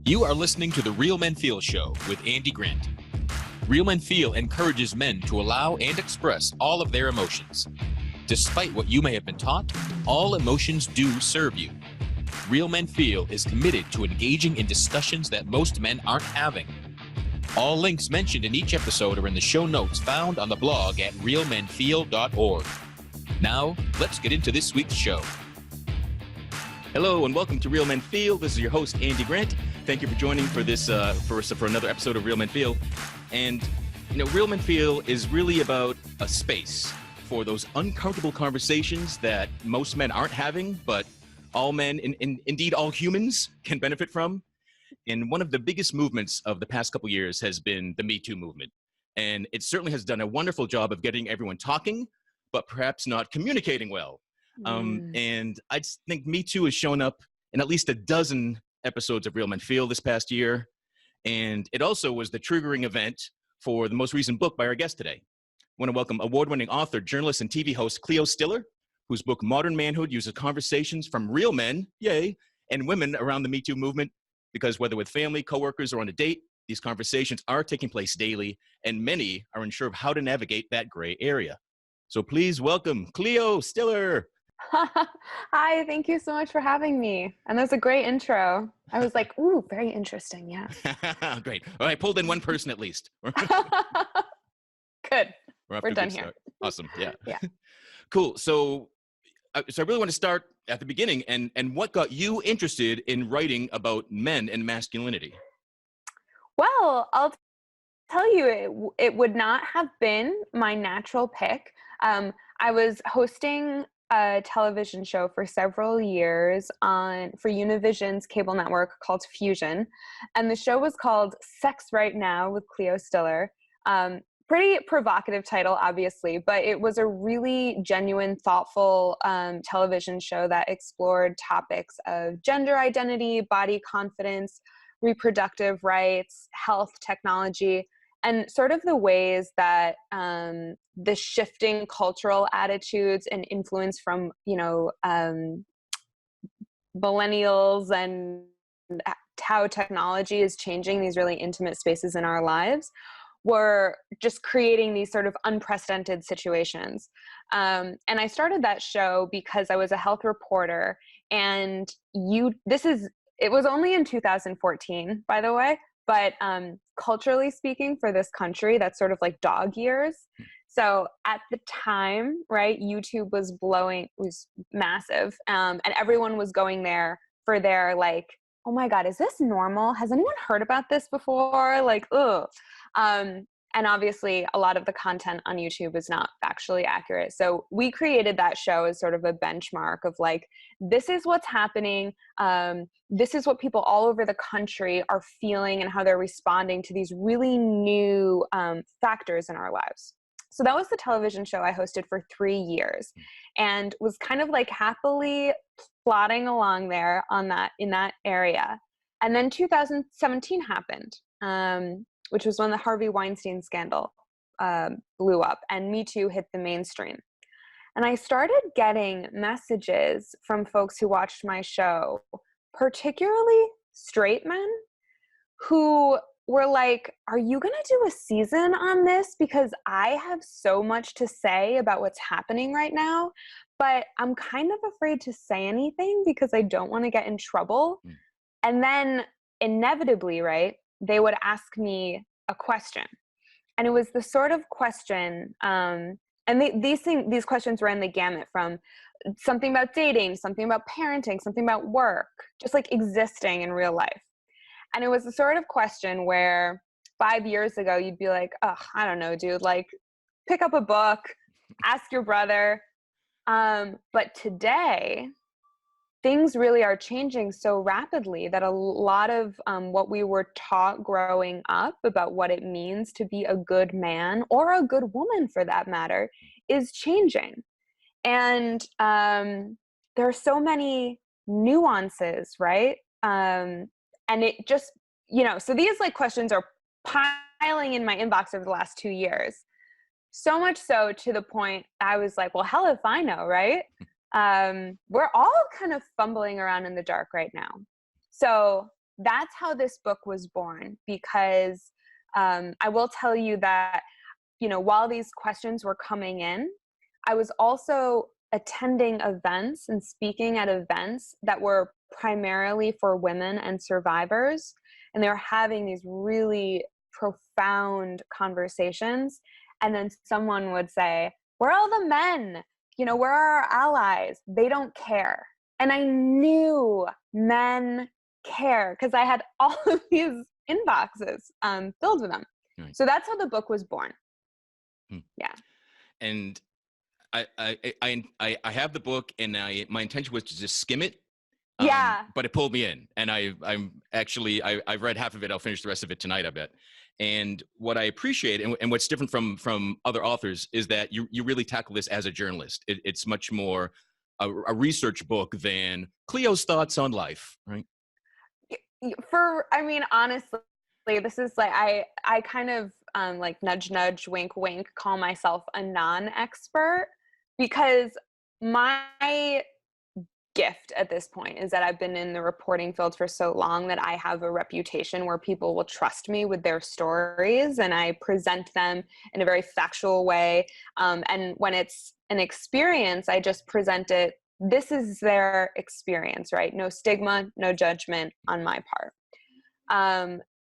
You are listening to the Real Men Feel Show with Andy Grant. Real Men Feel encourages men to allow and express all of their emotions. Despite what you may have been taught, all emotions do serve you. Real Men Feel is committed to engaging in discussions that most men aren't having. All links mentioned in each episode are in the show notes found on the blog at realmenfeel.org. Now, let's get into this week's show. Hello and welcome to Real Men Feel. This is your host, Andy Grant. Thank you for joining for this for another episode of Real Men Feel. And Real Men Feel is really about a space for those uncomfortable conversations that most men aren't having, but all men, indeed all humans, can benefit from. And one of the biggest movements of the past couple years has been the Me Too movement. And it certainly has done a wonderful job of getting everyone talking, but perhaps not communicating well. And I just think Me Too has shown up in at least a dozen episodes of Real Men Feel this past year. And it also was the triggering event for the most recent book by our guest today. I want to welcome award-winning author, journalist, and TV host Cleo Stiller, whose book Modern Manhood uses conversations from real men, yay, and women around the Me Too movement, because whether with family, coworkers, or on a date, these conversations are taking place daily, and many are unsure of how to navigate that gray area. So please welcome Cleo Stiller. Hi, thank you so much for having me. And that's a great intro. I was like, ooh, very interesting, yeah. Great. All right, pulled in one person at least. Good. We're done here. Start. Awesome, yeah. Yeah. Cool. So I really want to start at the beginning and what got you interested in writing about men and masculinity? Well, I'll tell you, it would not have been my natural pick. I was hosting a television show for several years for Univision's cable network called Fusion. And the show was called Sex Right Now with Cleo Stiller. Pretty provocative title, obviously, but it was a really genuine, thoughtful television show that explored topics of gender identity, body confidence, reproductive rights, health, technology, and sort of the ways that the shifting cultural attitudes and influence from, millennials and how technology is changing these really intimate spaces in our lives were just creating these sort of unprecedented situations. And I started that show because I was a health reporter, and it was only in 2014, by the way, but culturally speaking for this country, that's sort of like dog years. So at the time, right, YouTube was massive, and everyone was going there for their like, oh my God, is this normal? Has anyone heard about this before? Like, ugh. And obviously a lot of the content on YouTube is not factually accurate. So we created that show as sort of a benchmark of like, this is what's happening. This is what people all over the country are feeling and how they're responding to these really new factors in our lives. So that was the television show I hosted for 3 years and was kind of like happily plodding along there in that area. And then 2017 happened, which was when the Harvey Weinstein scandal blew up and Me Too hit the mainstream. And I started getting messages from folks who watched my show, particularly straight men, who were like, are you going to do a season on this? Because I have so much to say about what's happening right now, but I'm kind of afraid to say anything because I don't want to get in trouble. And then inevitably, right, they would ask me a question. And it was the sort of question, and these questions ran the gamut from something about dating, something about parenting, something about work, just like existing in real life. And it was the sort of question where 5 years ago, you'd be like, oh, I don't know, dude, like pick up a book, ask your brother. But today, things really are changing so rapidly that a lot of what we were taught growing up about what it means to be a good man or a good woman for that matter is changing. And there are so many nuances, right? And it just, so these like questions are piling in my inbox over the last 2 years. So much so to the point I was like, well, hell if I know, right? We're all kind of fumbling around in the dark right now. So that's how this book was born, because I will tell you that, you know, while these questions were coming in, I was also attending events and speaking at events that were primarily for women and survivors. And they were having these really profound conversations. And then someone would say, "Where are all the men? You know, where are our allies? They don't care." And I knew men care because I had all of these inboxes filled with them. Right. So that's how the book was born. Hmm. Yeah. And I have the book, and my intention was to just skim it. Yeah. But it pulled me in, and I've read half of it. I'll finish the rest of it tonight, I bet. And what I appreciate, and what's different from other authors, is that you really tackle this as a journalist. It's much more a research book than Cleo's thoughts on life, right? I mean, honestly, this is like, I kind of like nudge, nudge, wink, wink, call myself a non-expert, because my gift at this point is that I've been in the reporting field for so long that I have a reputation where people will trust me with their stories, and I present them in a very factual way. And when it's an experience, I just present it. This is their experience, right? No stigma, no judgment on my part.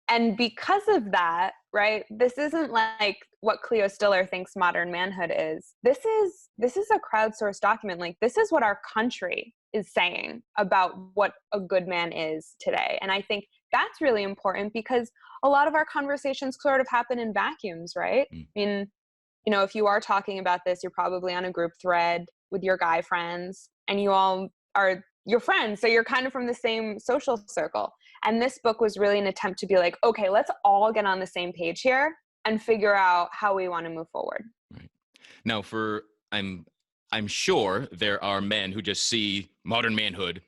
And because of that, right, this isn't like what Cleo Stiller thinks Modern Manhood is. This is a crowdsourced document. Like, this is what our country is saying about what a good man is today. And I think that's really important, because a lot of our conversations sort of happen in vacuums, right? I mean, you know, if you are talking about this, you're probably on a group thread with your guy friends, and you all are your friends. So you're kind of from the same social circle. And this book was really an attempt to be like, okay, let's all get on the same page here and figure out how we want to move forward. Right. Now, I'm sure there are men who just see Modern Manhood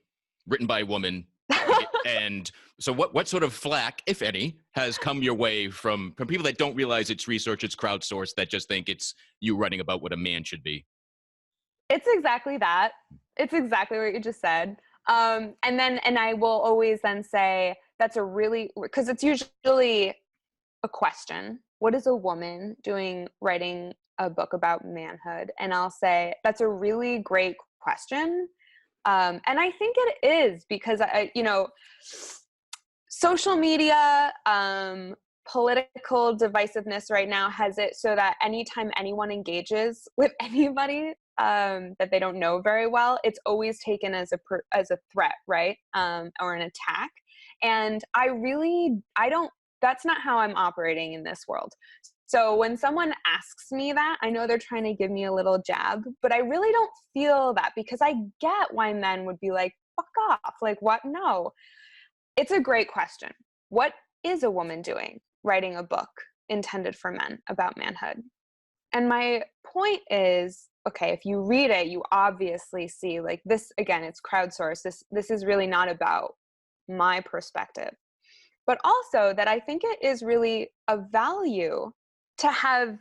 written by a woman. And so what sort of flack, if any, has come your way from people that don't realize it's research, it's crowdsourced, that just think it's you writing about what a man should be? It's exactly that. It's exactly what you just said. And I will always then say, that's a really, because it's usually a question. What is a woman doing writing a book about manhood? And I'll say, that's a really great question. And I think it is, because social media, political divisiveness right now has it so that anytime anyone engages with anybody that they don't know very well, it's always taken as a threat, right? Or an attack. And that's not how I'm operating in this world. So when someone asks me that, I know they're trying to give me a little jab, but I really don't feel that, because I get why men would be like, fuck off. Like, what? No. It's a great question. What is a woman doing writing a book intended for men about manhood? And my point is, okay, if you read it, you obviously see, like, this, again, it's crowdsourced. This is really not about my perspective. But also that I think it is really a value to have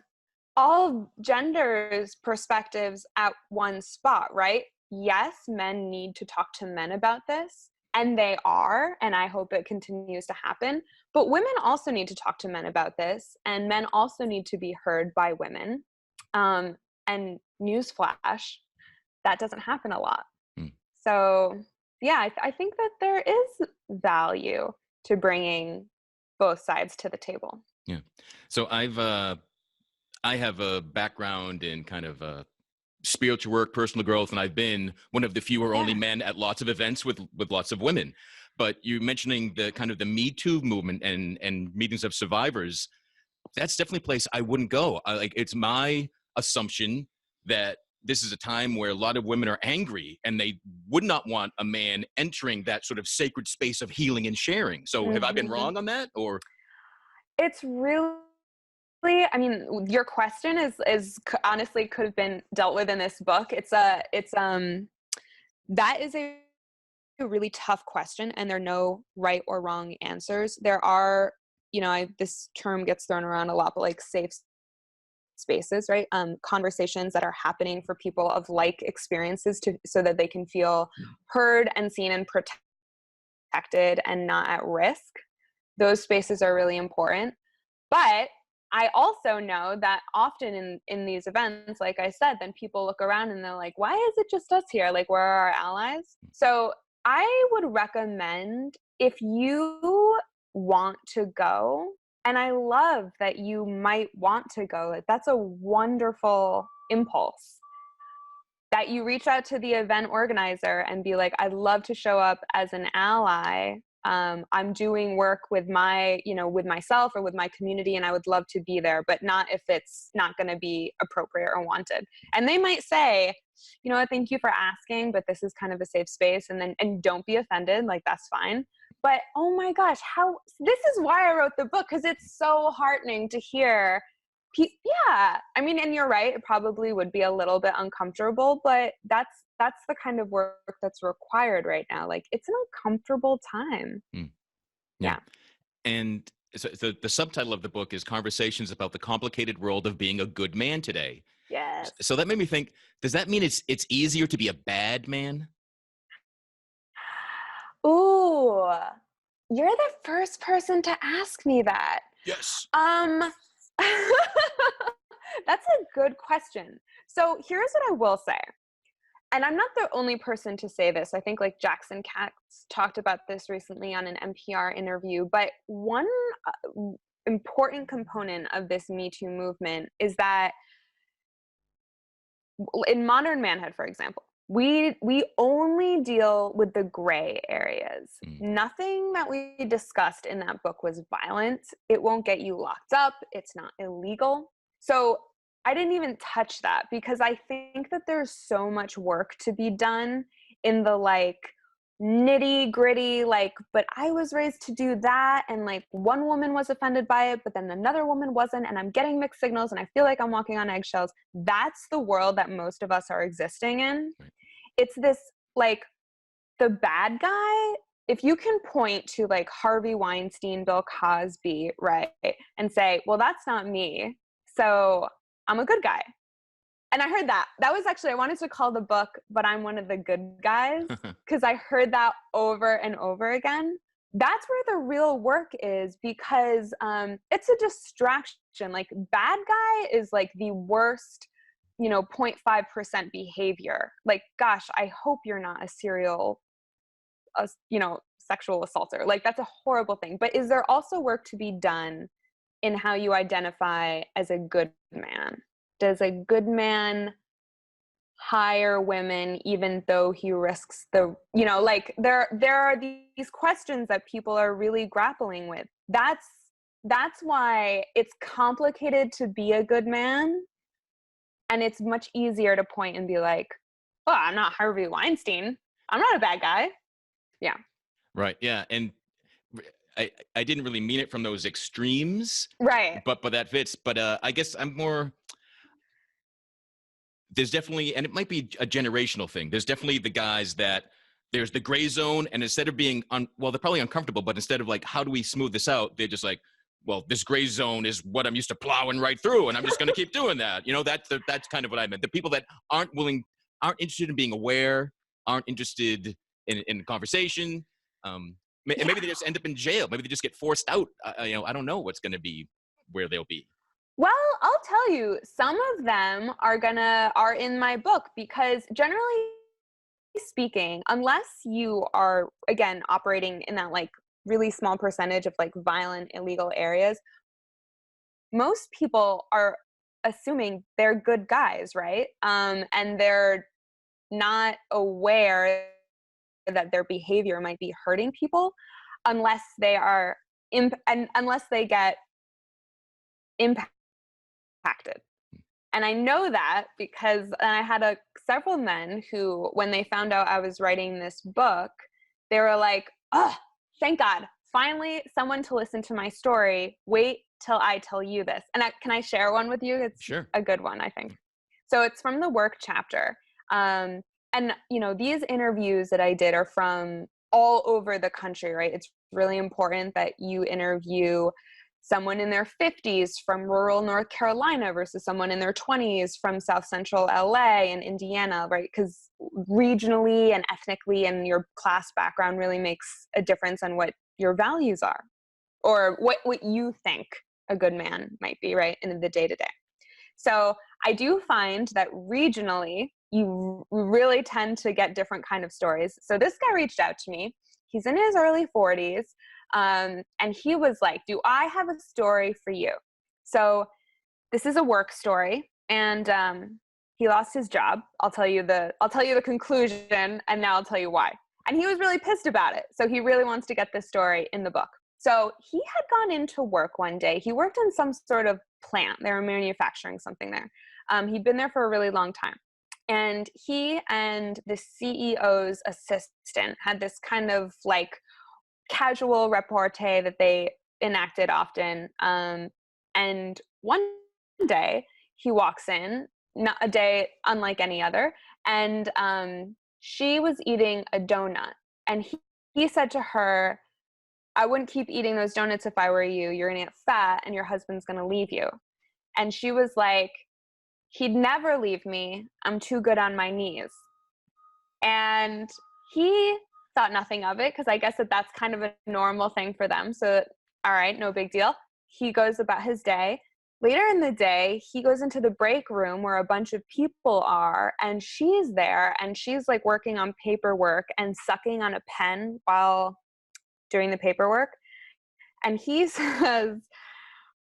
all genders' perspectives at one spot, right? Yes, men need to talk to men about this, and they are, and I hope it continues to happen. But women also need to talk to men about this, and men also need to be heard by women. And newsflash, that doesn't happen a lot. So yeah, I think that there is value to bringing both sides to the table. Yeah. So I have a background in kind of spiritual work, personal growth, and I've been one of the few or only men at lots of events with lots of women. But you mentioning the kind of the Me Too movement and meetings of survivors, that's definitely a place I wouldn't go. It's my assumption that this is a time where a lot of women are angry and they would not want a man entering that sort of sacred space of healing and sharing. So have I been wrong on that, or? It's really, I mean, your question is honestly could have been dealt with in this book. That is a really tough question, and there are no right or wrong answers. There are, this term gets thrown around a lot, but like safe spaces, right? Conversations that are happening for people of like experiences so that they can feel heard and seen and protected. protected and not at risk. Those spaces are really important. But I also know that often in these events, like I said, then people look around and they're like, why is it just us here? Like, where are our allies? So I would recommend, if you want to go, and I love that you might want to go, like, that's a wonderful impulse, that you reach out to the event organizer and be like, I'd love to show up as an ally. I'm doing work with with myself or with my community, and I would love to be there, but not if it's not going to be appropriate or wanted. And they might say, thank you for asking, but this is kind of a safe space. And don't be offended. Like, that's fine. But oh my gosh, this is why I wrote the book, because it's so heartening to hear. Yeah, I mean, and you're right, it probably would be a little bit uncomfortable, but that's the kind of work that's required right now. Like, it's an uncomfortable time. Yeah. And so the subtitle of the book is Conversations About the Complicated World of Being a Good Man Today. Yes. So that made me think, does that mean it's easier to be a bad man? Ooh, you're the first person to ask me that. Yes. That's a good question. So here's what I will say. And I'm not the only person to say this. I think like Jackson Katz talked about this recently on an NPR interview. But one important component of this Me Too movement is that in Modern Manhood, for example, we only deal with the gray areas. Nothing that we discussed in that book was violent. It won't get you locked up. It's not illegal. So I didn't even touch that, because I think that there's so much work to be done in the like nitty gritty, like, but I was raised to do that, and like one woman was offended by it, but then another woman wasn't, and I'm getting mixed signals and I feel like I'm walking on eggshells. That's the world that most of us are existing in. It's this, like, the bad guy, if you can point to like Harvey Weinstein, Bill Cosby, right, and say, well, that's not me, so I'm a good guy. And I heard that. That was actually, I wanted to call the book, But I'm One of the Good Guys, because I heard that over and over again. That's where the real work is, because it's a distraction. Like, bad guy is like the worst, 0.5% behavior. Like, gosh, I hope you're not a serial, sexual assaulter. Like, that's a horrible thing. But is there also work to be done in how you identify as a good man? Does a good man hire women even though he risks like, there are these questions that people are really grappling with. That's why it's complicated to be a good man, and it's much easier to point and be like, oh, I'm not Harvey Weinstein, I'm not a bad guy. Yeah. Right. Yeah. And I didn't really mean it from those extremes. Right. But that fits. But I guess I'm more, there's definitely, and it might be a generational thing. There's definitely the guys that there's the gray zone, and instead of being they're probably uncomfortable, but instead of like, how do we smooth this out? They're just like, well, this gray zone is what I'm used to plowing right through, and I'm just going to keep doing that. That's kind of what I meant. The people that aren't interested in being aware, aren't interested in conversation. And maybe they just end up in jail. Maybe they just get forced out. I don't know what's going to be where they'll be. Well, I'll tell you, some of them are in my book, because generally speaking, unless you are, again, operating in that like really small percentage of like violent, illegal areas, most people are assuming they're good guys, right? And they're not aware that their behavior might be hurting people unless they are unless they get impacted. And I know that because I had several men who, when they found out I was writing this book, they were like, oh, thank God, finally someone to listen to my story. Wait till I tell you this. And can I share one with you? It's sure. A good one, I think. So it's from the work chapter. And these interviews that I did are from all over the country, right? It's really important that you interview someone in their 50s from rural North Carolina versus someone in their 20s from South Central LA and Indiana, right? Because regionally and ethnically and your class background really makes a difference on what your values are, or what you think a good man might be, right, in the day-to-day. So I do find that regionally, you really tend to get different kind of stories. So this guy reached out to me. He's in his early 40s. And he was like, do I have a story for you? So this is a work story. And he lost his job. I'll tell you the conclusion, and now I'll tell you why. And he was really pissed about it. So he really wants to get this story in the book. So he had gone into work one day. He worked in some sort of plant. They were manufacturing something there. He'd been there for a really long time. And he and the CEO's assistant had this kind of like casual repartee that they enacted often. And one day he walks in, not a day unlike any other, and she was eating a donut. And he said to her, I wouldn't keep eating those donuts if I were you. You're going to get fat and your husband's going to leave you. And she was like, he'd never leave me. I'm too good on my knees. And he thought nothing of it, because I guess that's kind of a normal thing for them. So, all right, no big deal. He goes about his day. Later in the day, he goes into the break room where a bunch of people are, and she's there, and she's like working on paperwork and sucking on a pen while doing the paperwork. And he says,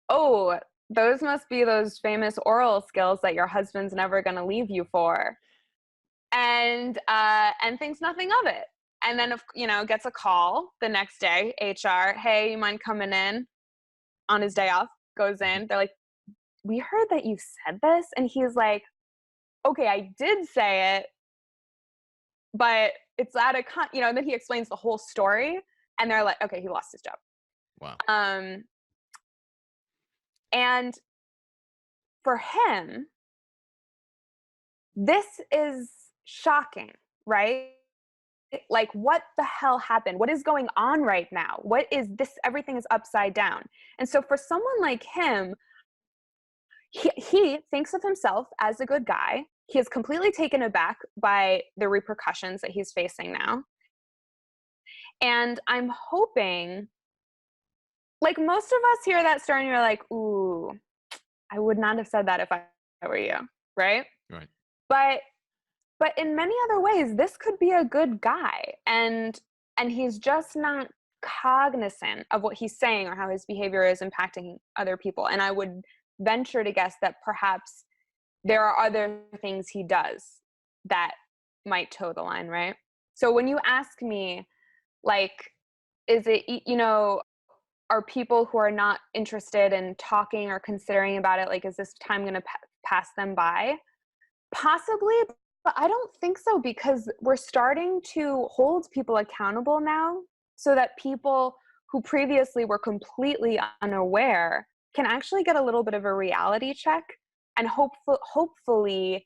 oh, those must be those famous oral skills that your husband's never going to leave you for. And thinks nothing of it. And then, gets a call the next day, HR, hey, you mind coming in? On his day off, goes in. They're like, we heard that you said this. And he's like, okay, I did say it, but it's at a, and then he explains the whole story. And they're like, okay, he lost his job. Wow. And for him, this is shocking, right? Like, what the hell happened? What is going on right now? What is this? Everything is upside down. And so for someone like him, he thinks of himself as a good guy. He is completely taken aback by the repercussions that he's facing now. And I'm hoping, like, most of us hear that story and you're like, ooh, I would not have said that if I were you, right? Right. But in many other ways, this could be a good guy. And he's just not cognizant of what he's saying or how his behavior is impacting other people. And I would venture to guess that perhaps there are other things he does that might toe the line, right? So when you ask me, like, is it, are people who are not interested in talking or considering about it, like, is this time going to pass them by? Possibly, but I don't think so, because we're starting to hold people accountable now so that people who previously were completely unaware can actually get a little bit of a reality check, and hopefully,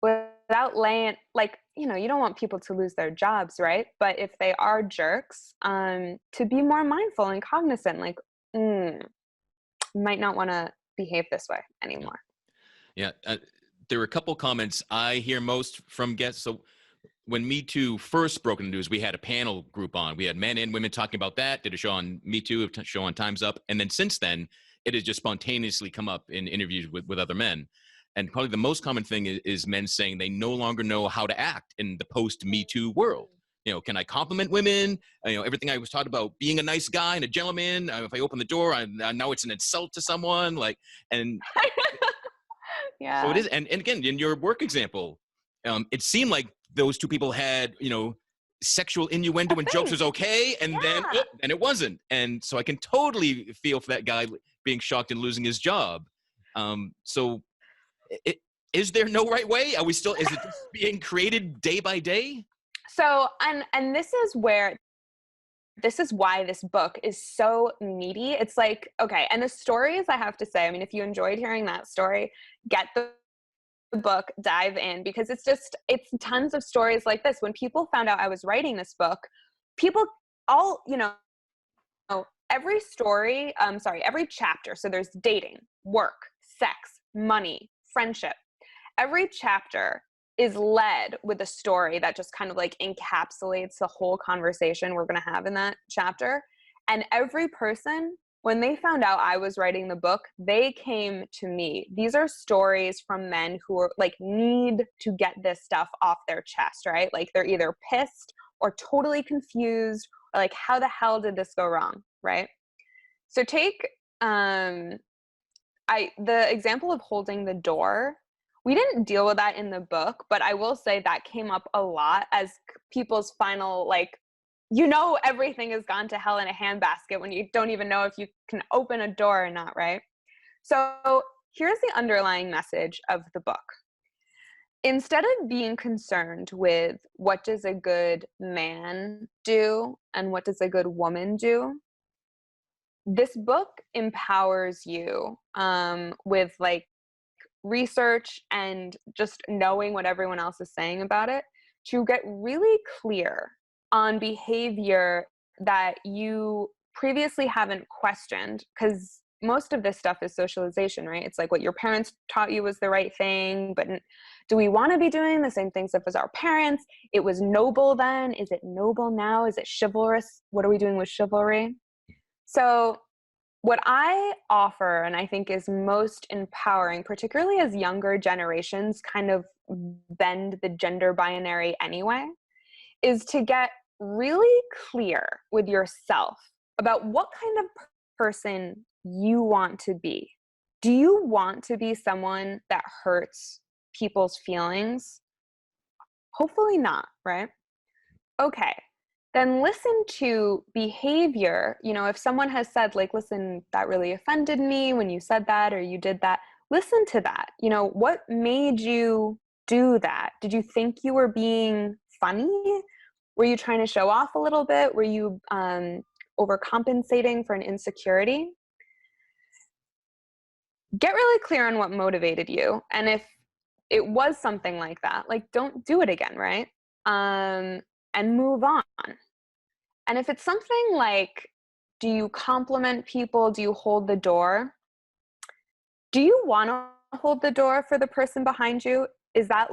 without laying, like, you don't want people to lose their jobs, right? But if they are jerks, to be more mindful and cognizant, like, might not want to behave this way anymore. Yeah. There were a couple comments I hear most from guests. So when Me Too first broke in the news, we had a panel group on. We had men and women talking about that, did a show on Me Too, a show on Time's Up. And then since then, it has just spontaneously come up in interviews with other men. And probably the most common thing is men saying they no longer know how to act in the post-Me Too world. Can I compliment women? Everything I was taught about being a nice guy and a gentleman. If I open the door, now it's an insult to someone. Yeah. So it is. And again, in your work example, it seemed like those two people had, sexual innuendo and jokes was okay. And then it wasn't. And so I can totally feel for that guy being shocked and losing his job. So is there no right way? Is it just being created day by day? So, and this is why this book is so meaty. It's like, okay, and the stories, I have to say, I mean, if you enjoyed hearing that story, get the book, dive in, because it's tons of stories like this. When people found out I was writing this book, people all, every story, every chapter, so there's dating, work, sex, money, friendship. Every chapter is led with a story that just kind of like encapsulates the whole conversation we're going to have in that chapter. And every person, when they found out I was writing the book, they came to me. These are stories from men who are like need to get this stuff off their chest, right? Like they're either pissed or totally confused, or like, how the hell did this go wrong, right? So take the example of holding the door. We didn't deal with that in the book, but I will say that came up a lot as people's final, like, everything has gone to hell in a handbasket when you don't even know if you can open a door or not, right? So here's the underlying message of the book. Instead of being concerned with what does a good man do and what does a good woman do, this book empowers you with like research and just knowing what everyone else is saying about it to get really clear on behavior that you previously haven't questioned, because most of this stuff is socialization, right? It's like what your parents taught you was the right thing, but do we want to be doing the same things as our parents? It was noble then. Is it noble now? Is it chivalrous? What are we doing with chivalry? So what I offer, and I think is most empowering, particularly as younger generations kind of bend the gender binary anyway, is to get really clear with yourself about what kind of person you want to be. Do you want to be someone that hurts people's feelings? Hopefully not, right? Okay. Then listen to behavior. If someone has said, like, listen, that really offended me when you said that or you did that, listen to that. What made you do that? Did you think you were being funny? Were you trying to show off a little bit? Were you overcompensating for an insecurity? Get really clear on what motivated you. And if it was something like that, like, don't do it again, right? And move on. And if it's something like, do you compliment people? Do you hold the door? Do you want to hold the door for the person behind you? Is that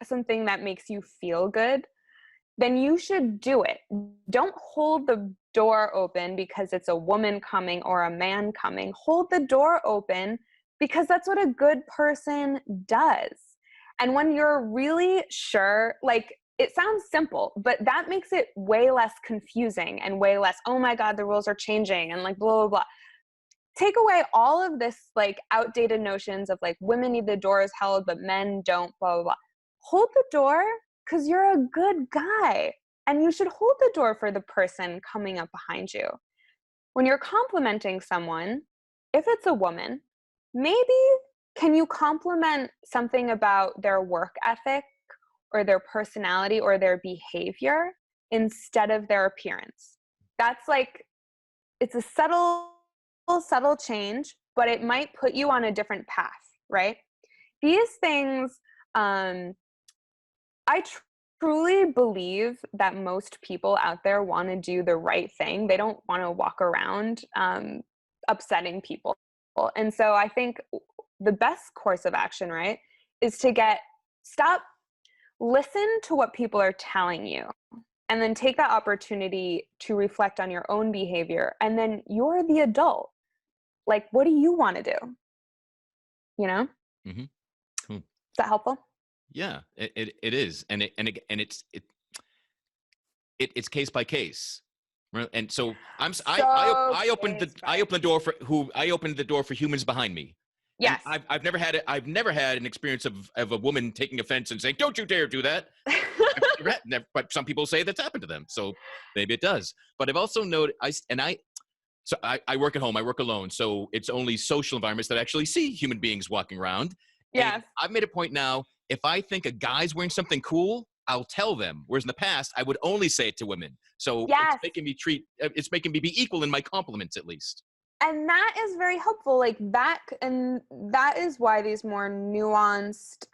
something that makes you feel good? Then you should do it. Don't hold the door open because it's a woman coming or a man coming. Hold the door open because that's what a good person does. And when you're really sure, like, it sounds simple, but that makes it way less confusing and way less, oh my God, the rules are changing and like blah, blah, blah. Take away all of this like outdated notions of like women need the doors held, but men don't, blah, blah, blah. Hold the door because you're a good guy and you should hold the door for the person coming up behind you. When you're complimenting someone, if it's a woman, maybe can you compliment something about their work ethic or their personality or their behavior instead of their appearance? That's like, it's a subtle change, but it might put you on a different path, right? These things, I truly believe that most people out there want to do the right thing. They don't want to walk around upsetting people. And so I think the best course of action, right, is to listen to what people are telling you and then take that opportunity to reflect on your own behavior. And then you're the adult. Like, what do you want to do? Mm-hmm. Is that helpful? Yeah, it is. And it's case by case. Right? And so I opened the door for humans behind me. Yes. And I've never had an experience of a woman taking offense and saying, "Don't you dare do that." But some people say that's happened to them, so maybe it does. But I've also noted I work at home. I work alone, so it's only social environments that actually see human beings walking around. Yes. And I've made a point now. If I think a guy's wearing something cool, I'll tell them. Whereas in the past, I would only say it to women. So yes. It's making me be equal in my compliments, at least. And that is very helpful. Like that, and that is why these more nuanced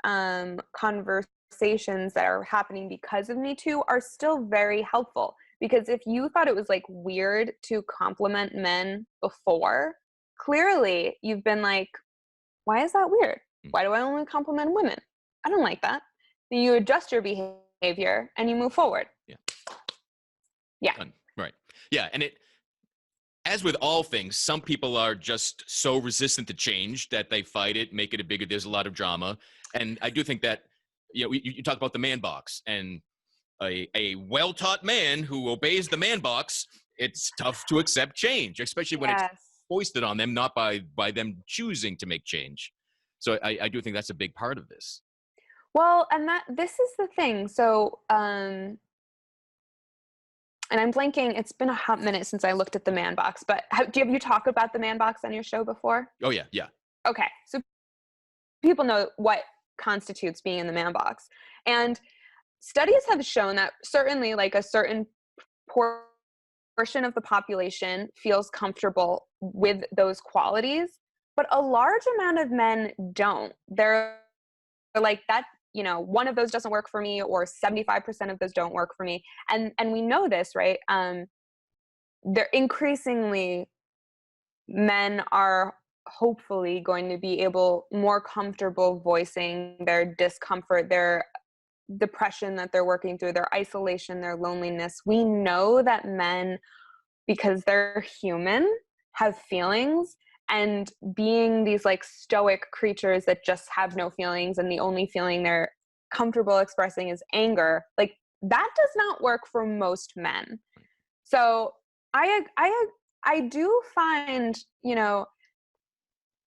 conversations that are happening because of Me Too are still very helpful. Because if you thought it was like weird to compliment men before, clearly you've been like, why is that weird? Why do I only compliment women? I don't like that. Then you adjust your behavior and you move forward. Yeah. Yeah. Right. Yeah. And as with all things, some people are just so resistant to change that they fight it, make it a bigger, there's a lot of drama. And I do think that, you talk about the man box, and a well-taught man who obeys the man box, it's tough to accept change, especially when it's foisted on them, not by them choosing to make change. So I do think that's a big part of this. Well, and this is the thing. So, and I'm blanking. It's been a hot minute since I looked at the man box, but have you talked about the man box on your show before? Oh yeah. Yeah. Okay. So people know what constitutes being in the man box. And studies have shown that certainly like a certain portion of the population feels comfortable with those qualities, but a large amount of men don't. They're like, that, one of those doesn't work for me, or 75% of those don't work for me. And we know this, right? They're increasingly, men are hopefully going to be more comfortable voicing their discomfort, their depression that they're working through, their isolation, their loneliness. We know that men, because they're human, have feelings, and being these like stoic creatures that just have no feelings and the only feeling they're comfortable expressing is anger, like that does not work for most men. So I do find,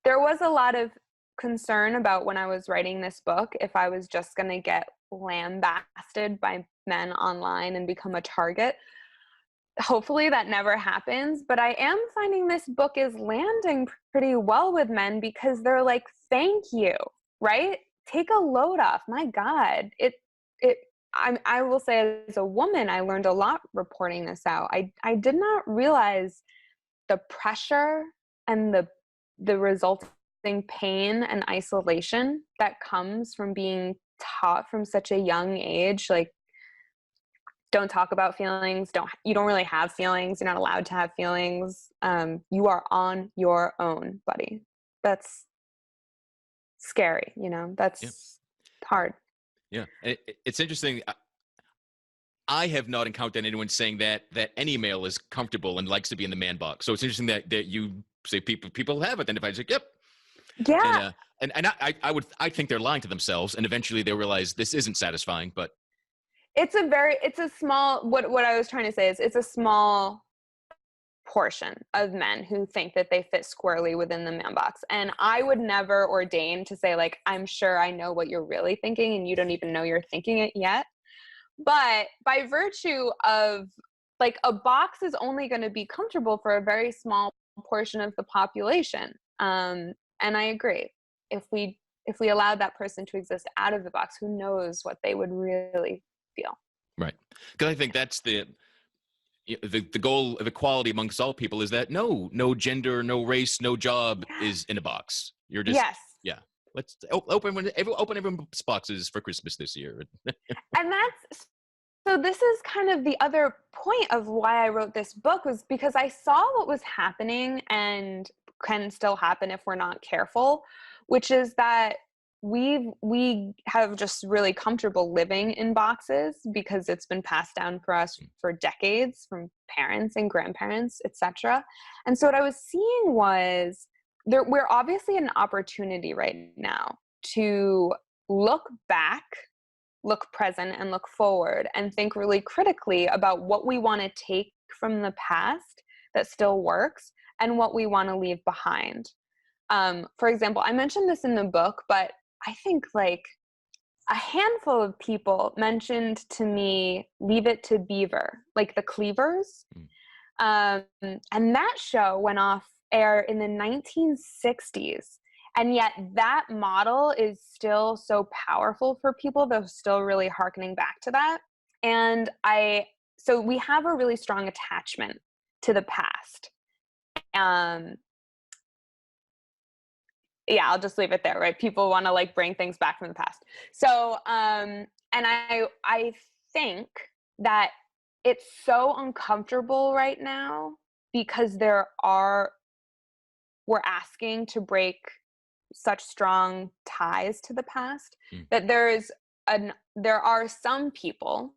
there was a lot of concern about when I was writing this book, if I was just going to get lambasted by men online and become a target. Hopefully that never happens, but I am finding this book is landing pretty well with men, because they're like, thank you, right? Take a load off. My God, I will say, as a woman, I learned a lot reporting this out. I did not realize the pressure and the resulting pain and isolation that comes from being taught from such a young age, like, don't talk about feelings, you don't really have feelings, you're not allowed to have feelings, you are on your own, buddy. That's scary, that's hard. Yeah. It's interesting. I have not encountered anyone saying that any male is comfortable and likes to be in the man box. So it's interesting that you say people have identified. It's like, yep. Yeah. And I think they're lying to themselves, and eventually they realize this isn't satisfying. But it's a small, what I was trying to say is, it's a small portion of men who think that they fit squarely within the man box. And I would never ordain to say, like, I'm sure I know what you're really thinking and you don't even know you're thinking it yet. But by virtue of, like, a box is only going to be comfortable for a very small portion of the population. And I agree. If we allowed that person to exist out of the box, who knows what they would really feel. Right. Because I think that's the goal of equality amongst all people, is that no gender, no race, no job is in a box. You're just, let's open everyone's boxes for Christmas this year. And so this is kind of the other point of why I wrote this book, was because I saw what was happening and can still happen if we're not careful, which is that we have just really comfortable living in boxes because it's been passed down for us for decades from parents and grandparents, etc. And so what I was seeing was we're obviously at an opportunity right now to look back, look present, and look forward, and think really critically about what we want to take from the past that still works and what we want to leave behind. For example, I mentioned this in the book, but I think like a handful of people mentioned to me Leave It to Beaver, like the Cleavers. And that show went off air in the 1960s. And yet that model is still so powerful for people. They're still really hearkening back to that. And so we have a really strong attachment to the past. Yeah, I'll just leave it there, right? People want to like bring things back from the past. So, and I think that it's so uncomfortable right now because we're asking to break such strong ties to the past Mm. that there are some people,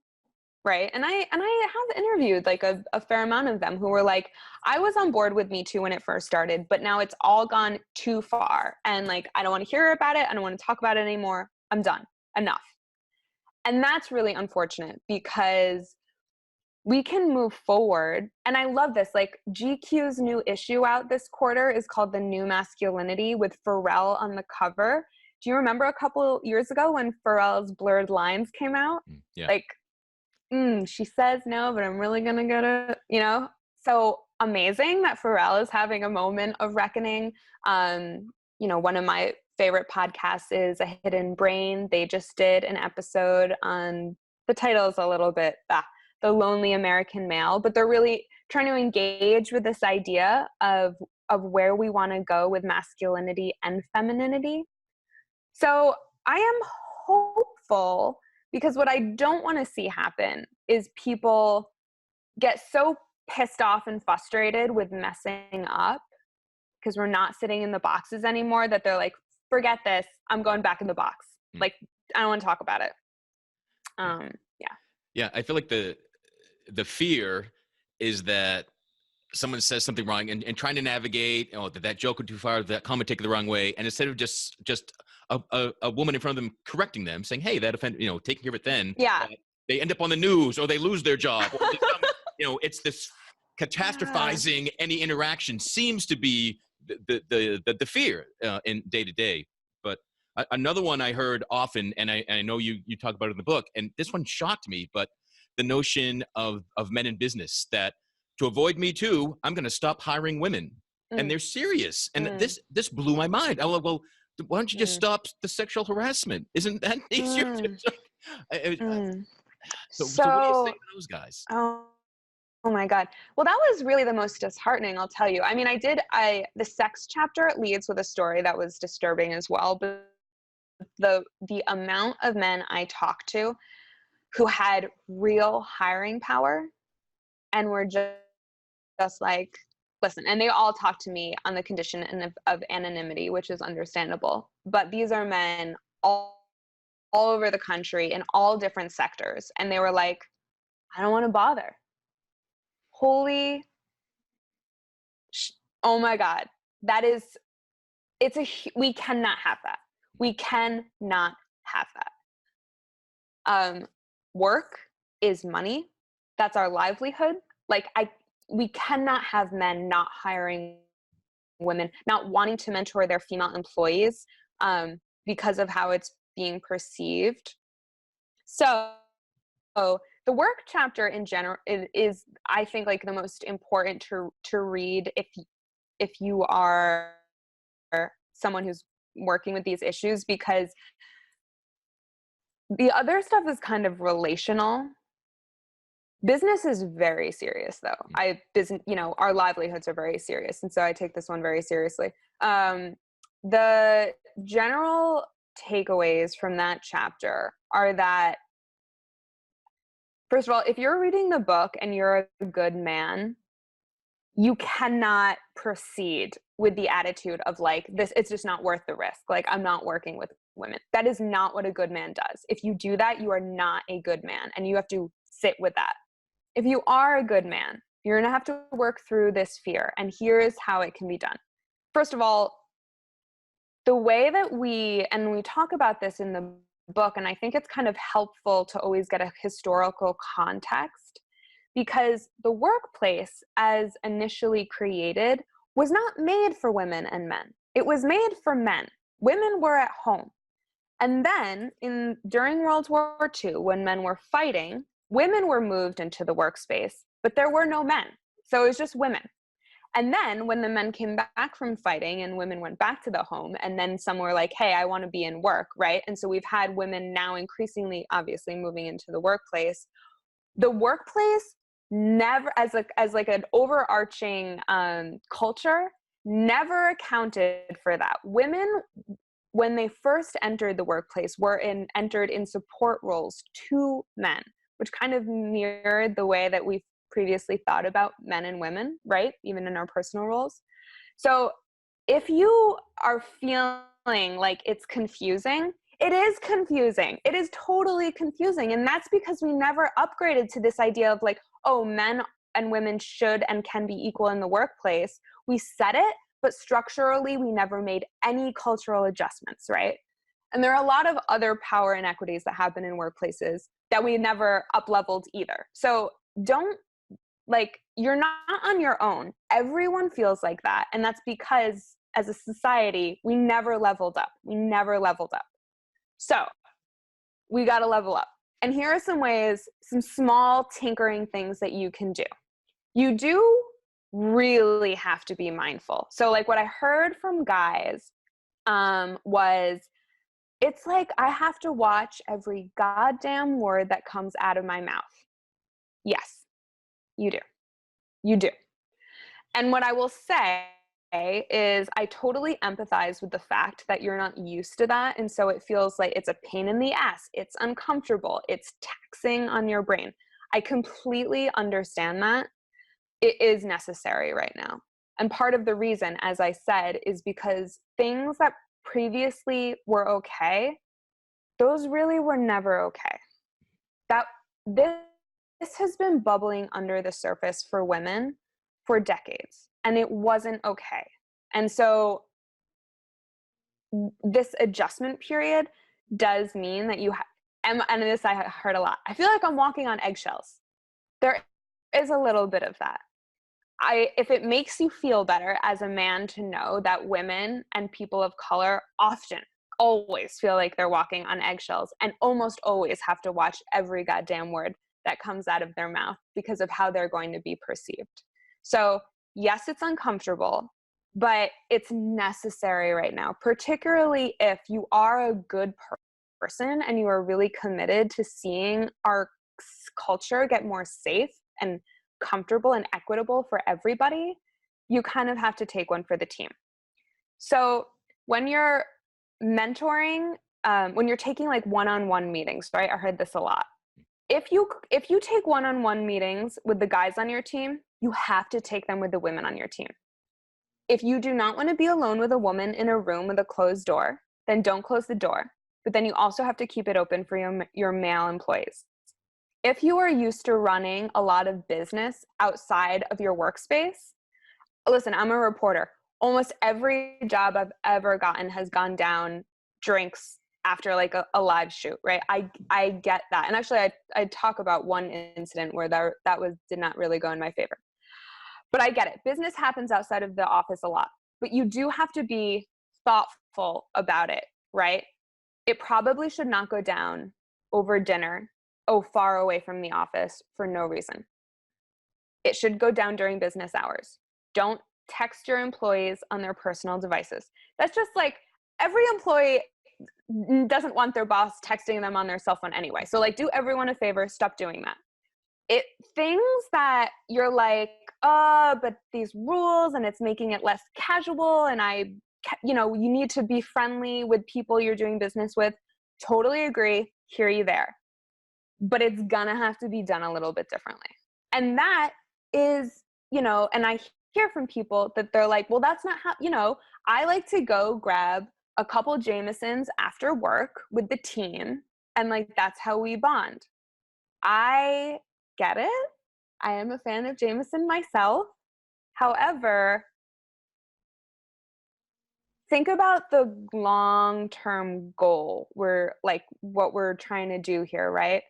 right? And I have interviewed like a fair amount of them who were like, I was on board with Me Too when it first started, but now it's all gone too far. And like, I don't want to hear about it. I don't want to talk about it anymore. I'm done. Enough. And that's really unfortunate because we can move forward. And I love this. Like GQ's new issue out this quarter is called The New Masculinity with Pharrell on the cover. Do you remember a couple years ago when Pharrell's Blurred Lines came out? Yeah. Like, she says no, but I'm really going to get it, you know? So amazing that Pharrell is having a moment of reckoning. You know, one of my favorite podcasts is A Hidden Brain. They just did an episode on, the title is a little bit, The Lonely American Male, but they're really trying to engage with this idea of where we want to go with masculinity and femininity. So I am hopeful, because what I don't want to see happen is people get so pissed off and frustrated with messing up because we're not sitting in the boxes anymore that they're like, forget this, I'm going back in the box. Like, I don't want to talk about it. Yeah, I feel like the fear is that someone says something wrong and trying to navigate, that joke went too far, that comment taken the wrong way, and instead of just a woman in front of them correcting them, saying, "Hey, that offended," taking care of it, then they end up on the news or they lose their job. Or it's this catastrophizing any interaction seems to be the fear in day to day. But another one I heard often, and I know you talk about it in the book, and this one shocked me, but the notion of men in business that to avoid Me Too, I'm going to stop hiring women. And they're serious. And this blew my mind. I was like, well, why don't you just stop the sexual harassment? Isn't that easier? So what do you say to those guys? Oh my God. Well, that was really the most disheartening, I'll tell you. I mean, the sex chapter leads with a story that was disturbing as well. But the amount of men I talked to who had real hiring power and were just like, listen, and they all talk to me on the condition of anonymity, which is understandable. But these are men all over the country in all different sectors. And they were like, I don't want to bother. Oh my God. We cannot have that. We cannot have that. Work is money. That's our livelihood. Like we cannot have men not hiring women, not wanting to mentor their female employees because of how it's being perceived. So the work chapter in general is I think like the most important to read if you are someone who's working with these issues, because the other stuff is kind of relational. Business is very serious though. Our livelihoods are very serious. And so I take this one very seriously. The general takeaways from that chapter are that, first of all, if you're reading the book and you're a good man, you cannot proceed with the attitude of like, this, it's just not worth the risk. Like, I'm not working with women. That is not what a good man does. If you do that, you are not a good man, and you have to sit with that. If you are a good man, you're going to have to work through this fear, and here is how it can be done. First of all, the way that we talk about this in the book, and I think it's kind of helpful to always get a historical context, because the workplace as initially created was not made for women and men. It was made for men. Women were at home. And then during World War II, when men were fighting, women were moved into the workspace, but there were no men. So it was just women. And then when the men came back from fighting and women went back to the home, and then some were like, hey, I want to be in work, right? And so we've had women now increasingly, obviously, moving into the workplace. The workplace never, as like an overarching culture, never accounted for that. Women, when they first entered the workplace, entered in support roles to men, which kind of mirrored the way that we've previously thought about men and women, right? Even in our personal roles. So if you are feeling like it's confusing, it is confusing. It is totally confusing. And that's because we never upgraded to this idea of like, oh, men and women should and can be equal in the workplace. We said it, but structurally, we never made any cultural adjustments, right? And there are a lot of other power inequities that happen in workplaces that we never up-leveled either. So don't, like, you're not on your own. Everyone feels like that. And that's because as a society, we never leveled up. We never leveled up. So we got to level up. And here are some ways, some small tinkering things that you can do. You do really have to be mindful. So like what I heard from guys was, it's like I have to watch every goddamn word that comes out of my mouth. Yes, you do. You do. And what I will say is I totally empathize with the fact that you're not used to that. And so it feels like it's a pain in the ass. It's uncomfortable. It's taxing on your brain. I completely understand that. It is necessary right now. And part of the reason, as I said, is because things that previously were okay, those really were never okay. That this has been bubbling under the surface for women for decades, and it wasn't okay. And so this adjustment period does mean that you and this I heard a lot. I feel like I'm walking on eggshells. There is a little bit of that. If it makes you feel better as a man to know that women and people of color often, always feel like they're walking on eggshells and almost always have to watch every goddamn word that comes out of their mouth because of how they're going to be perceived. So yes, it's uncomfortable, but it's necessary right now, particularly if you are a good person and you are really committed to seeing our culture get more safe and comfortable and equitable for everybody. You kind of have to take one for the team. So when you're mentoring, when you're taking like one-on-one meetings, right? I heard this a lot. If you take one-on-one meetings with the guys on your team, you have to take them with the women on your team. If you do not want to be alone with a woman in a room with a closed door, then don't close the door. But then you also have to keep it open for your male employees. If you are used to running a lot of business outside of your workspace, listen, I'm a reporter. Almost every job I've ever gotten has gone down drinks after like a live shoot, right? I get that. And actually I talk about one incident where that did not really go in my favor. But I get it. Business happens outside of the office a lot, but you do have to be thoughtful about it, right? It probably should not go down over dinner, far away from the office for no reason. It should go down during business hours. Don't text your employees on their personal devices. That's just like every employee doesn't want their boss texting them on their cell phone anyway. So like do everyone a favor, stop doing that. Things that you're like, but these rules and it's making it less casual and you need to be friendly with people you're doing business with. Totally agree, hear you there. But it's gonna have to be done a little bit differently. And that is, and I hear from people that they're like, well, that's not how, I like to go grab a couple Jamesons after work with the team and like, that's how we bond. I get it. I am a fan of Jameson myself. However, think about the long-term goal. What we're trying to do here, right?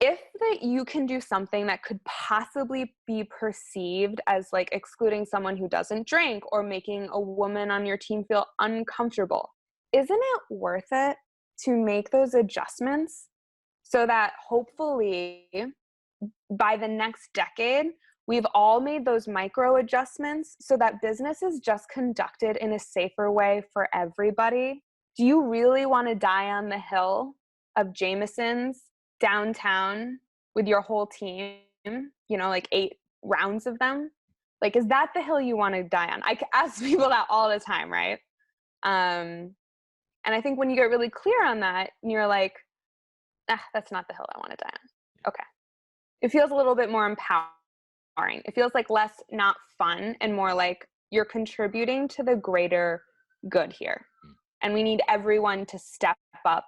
If you can do something that could possibly be perceived as like excluding someone who doesn't drink or making a woman on your team feel uncomfortable, isn't it worth it to make those adjustments so that hopefully by the next decade, we've all made those micro adjustments so that business is just conducted in a safer way for everybody? Do you really want to die on the hill of Jamesons downtown with your whole team, like 8 rounds of them? Like, is that the hill you want to die on? I ask people that all the time, right? And I think when you get really clear on that, you're like, that's not the hill I want to die on. Okay. It feels a little bit more empowering. It feels like less not fun and more like you're contributing to the greater good here. Mm. And we need everyone to step up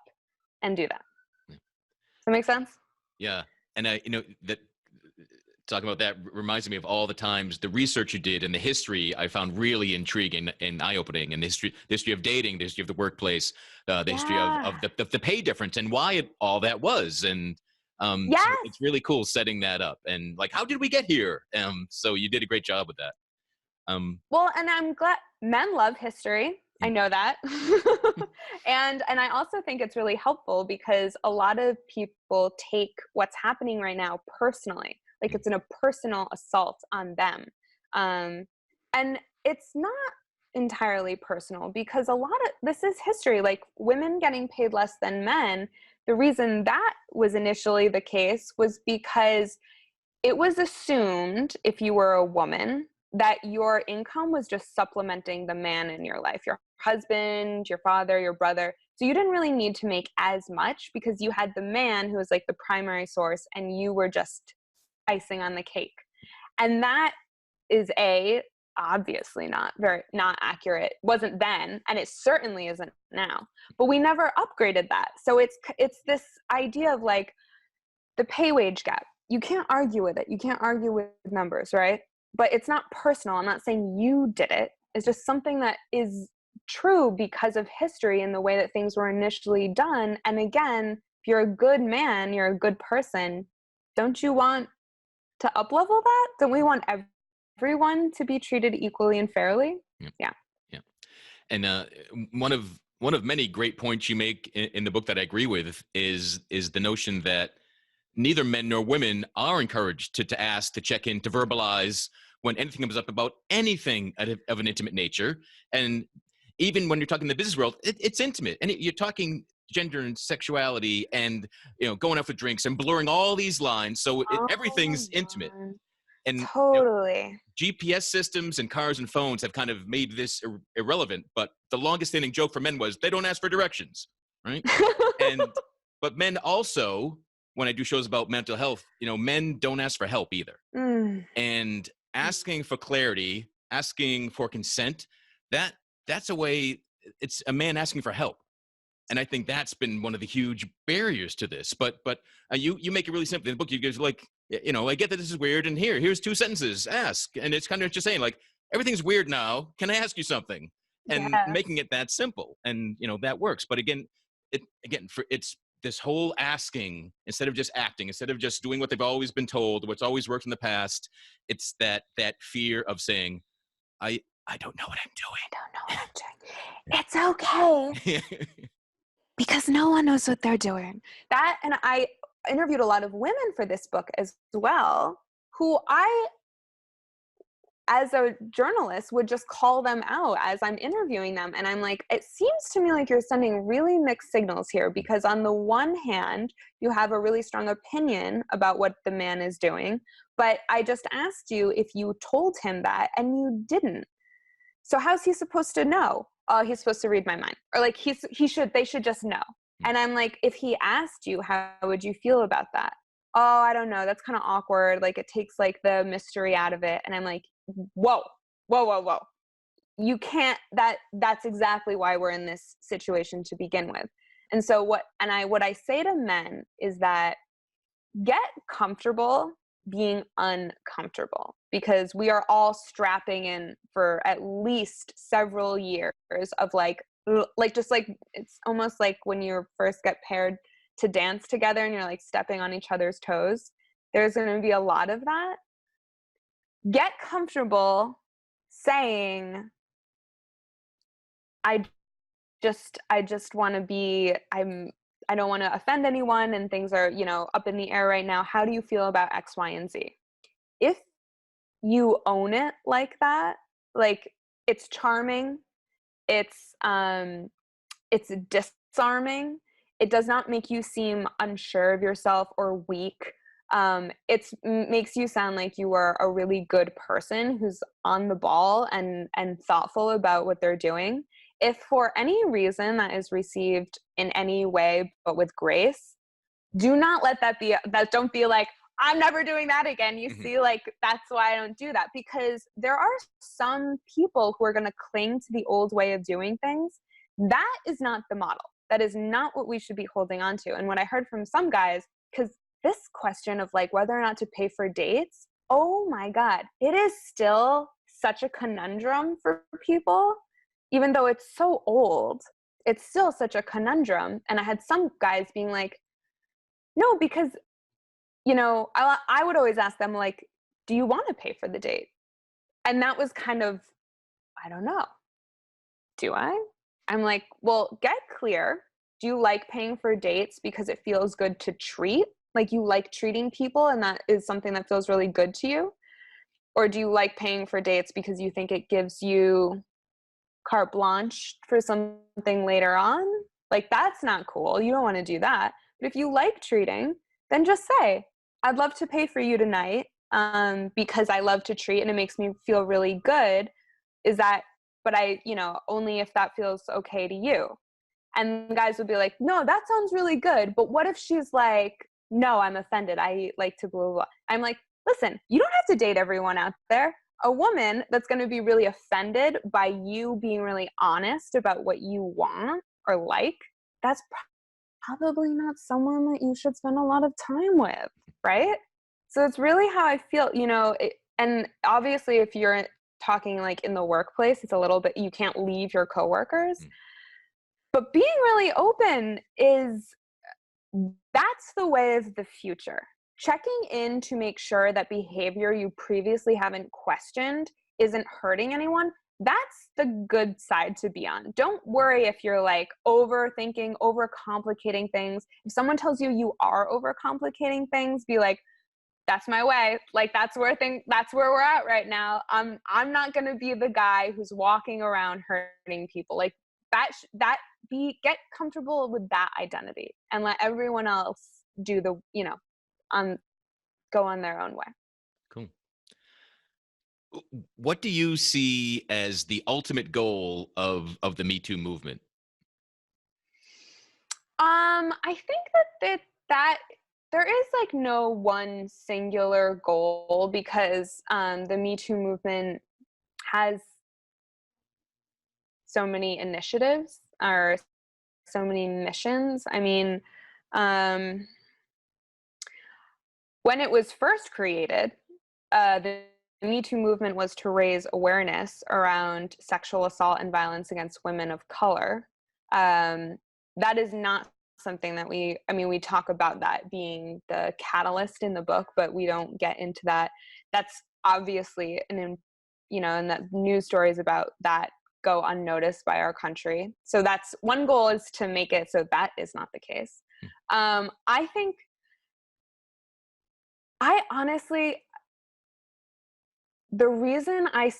and do that. Yeah. Does that make sense? Yeah. And that talking about that reminds me of all the times the research you did and the history I found really intriguing and eye-opening, and the history of dating, the history of the workplace, the history of Yeah. the pay difference and why all that was. And so Yes. it's really cool setting that up and like, how did we get here? So you did a great job with that. Well, and I'm glad men love history. I know that. and I also think it's really helpful because a lot of people take what's happening right now personally. Like it's a personal assault on them. And it's not entirely personal because a lot of this is history. Like women getting paid less than men, the reason that was initially the case was because it was assumed if you were a woman that your income was just supplementing the man in your life, your husband, your father, your brother. So you didn't really need to make as much because you had the man who was like the primary source and you were just icing on the cake. And that is obviously not accurate. Wasn't then, and it certainly isn't now. But we never upgraded that. So it's this idea of like the pay wage gap. You can't argue with it. You can't argue with numbers, right? But it's not personal. I'm not saying you did it. It's just something that is true because of history and the way that things were initially done. And again, if you're a good man, you're a good person, don't you want to uplevel that? Don't we want everyone to be treated equally and fairly? Yeah. Yeah. And one of many great points you make in the book that I agree with is the notion that neither men nor women are encouraged to ask, to check in, to verbalize when anything comes up about anything of an intimate nature. And even when you're talking in the business world, it's intimate. And you're talking gender and sexuality and, going out for drinks and blurring all these lines. So everything's intimate. And totally. GPS systems and cars and phones have kind of made this irrelevant. But the longest standing joke for men was they don't ask for directions, right? But men also, when I do shows about mental health, men don't ask for help either. And asking for clarity, asking for consent, that's a way, it's a man asking for help. And I think that's been one of the huge barriers to this. But you make it really simple. In the book, you guys like, I get that this is weird, and here's 2 sentences, ask. And it's kind of just saying like, everything's weird now. Can I ask you something? And making it that simple. And, that works. But again, it's this whole asking instead of just acting, instead of just doing what they've always been told, what's always worked in the past. It's that fear of saying, I don't know what I'm doing. I don't know what I'm doing. It's okay. Because no one knows what they're doing. That, and I interviewed a lot of women for this book as well, who I, as a journalist, would just call them out as I'm interviewing them. And I'm like, it seems to me like you're sending really mixed signals here, because on the one hand, you have a really strong opinion about what the man is doing. But I just asked you if you told him that, and you didn't. So how's he supposed to know? Oh, he's supposed to read my mind. Or like they should just know. And I'm like, if he asked you, how would you feel about that? Oh, I don't know. That's kind of awkward. Like it takes like the mystery out of it. And I'm like, whoa. You can't, that's exactly why we're in this situation to begin with. And so what I say to men is that get comfortable being uncomfortable, because we are all strapping in for at least several years of just like it's almost like when you first get paired to dance together and you're like stepping on each other's toes. There's going to be a lot of that. Get comfortable saying, I just want to be, I don't want to offend anyone and things are, up in the air right now. How do you feel about X, Y, and Z? If you own it like that, like it's charming, it's disarming. It does not make you seem unsure of yourself or weak. It makes you sound like you are a really good person who's on the ball and thoughtful about what they're doing. If for any reason that is received in any way but with grace, do not let that be, that don't be like, I'm never doing that again. You see, like, that's why I don't do that, because there are some people who are going to cling to the old way of doing things. That is not the model. That is not what we should be holding on to. And what I heard from some guys, because this question of like whether or not to pay for dates, oh my God, it is still such a conundrum for people, even though it's so old. It's still such a conundrum. And I had some guys being like, no, because, you know, I would always ask them, like, do you want to pay for the date? And that was kind of, I don't know. Do I? I'm like, well, get clear. Do you like paying for dates because it feels good to treat? Like, you like treating people and that is something that feels really good to you? Or do you like paying for dates because you think it gives you carte blanche for something later on? Like, that's not cool. You don't want to do that. But if you like treating, then just say, I'd love to pay for you tonight because I love to treat and it makes me feel really good. Is that, but I, you know, only if that feels okay to you. And guys would be like, no, that sounds really good. But what if she's like, no, I'm offended. I like to blah, blah, blah. I'm like, listen, you don't have to date everyone out there. A woman that's going to be really offended by you being really honest about what you want or like, that's probably not someone that you should spend a lot of time with, right? So it's really how I feel, you know, and obviously if you're talking like in the workplace, it's a little bit, you can't leave your coworkers. But being really open that's the way of the future. Checking in to make sure that behavior you previously haven't questioned isn't hurting anyone, that's the good side to be on. Don't worry if you're like overthinking, overcomplicating things. If someone tells you you are overcomplicating things, be like, that's my way. Like, that's where we're at right now. I'm not going to be the guy who's walking around hurting people. Like, get comfortable with that identity and let everyone else do the, you know, go on their own way. Cool. What do you see as the ultimate goal of the Me Too movement? I think that there is like no one singular goal, because the Me Too movement has so many initiatives or so many missions. I mean, when it was first created, the Me Too movement was to raise awareness around sexual assault and violence against women of color. That is not something that we talk about that being the catalyst in the book, but we don't get into that. That's obviously and that news stories about that go unnoticed by our country. So that's one goal, is to make it so that is not the case. I think, I honestly, the reason I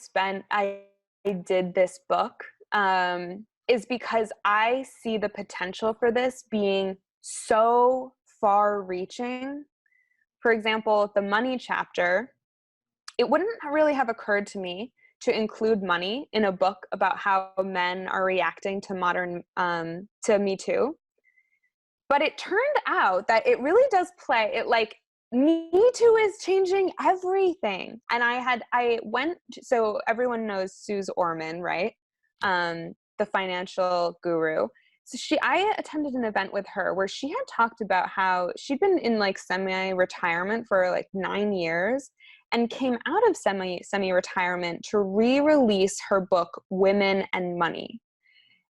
did this book is because I see the potential for this being so far reaching. For example, the money chapter, it wouldn't really have occurred to me to include money in a book about how men are reacting to to Me Too. But it turned out that it really does play it, like, Me Too is changing everything. And so everyone knows Suze Orman, right? The financial guru. So I attended an event with her where she had talked about how she'd been in like semi-retirement for like 9 years and came out of semi-retirement to re-release her book, Women and Money.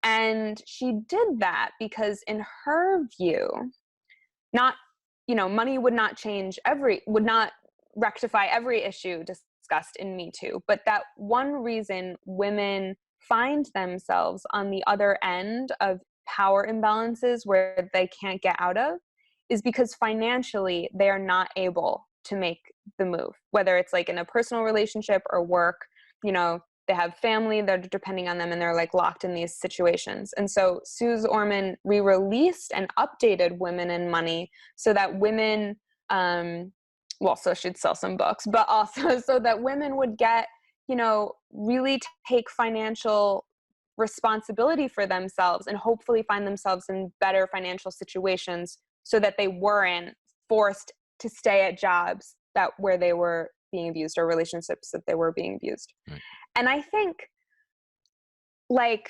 And she did that because in her view, money would not rectify every issue discussed in Me Too, but that one reason women find themselves on the other end of power imbalances where they can't get out of is because financially they are not able to make the move, whether it's like in a personal relationship or work. They have family that are depending on them and they're like locked in these situations. And so Suze Orman re-released and updated Women and Money so that women, so she'd sell some books, but also so that women would get, really take financial responsibility for themselves and hopefully find themselves in better financial situations so that they weren't forced to stay at jobs where they were being abused, or relationships that they were being abused. Right. And I think, like,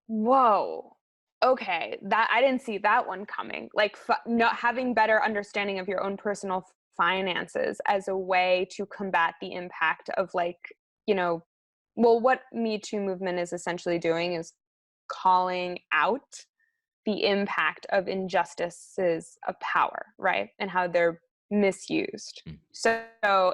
whoa, okay, that I didn't see that one coming. Like, not having better understanding of your own personal finances as a way to combat the impact of, like, well, what Me Too movement is essentially doing is calling out the impact of injustices of power, right? And how they're misused. So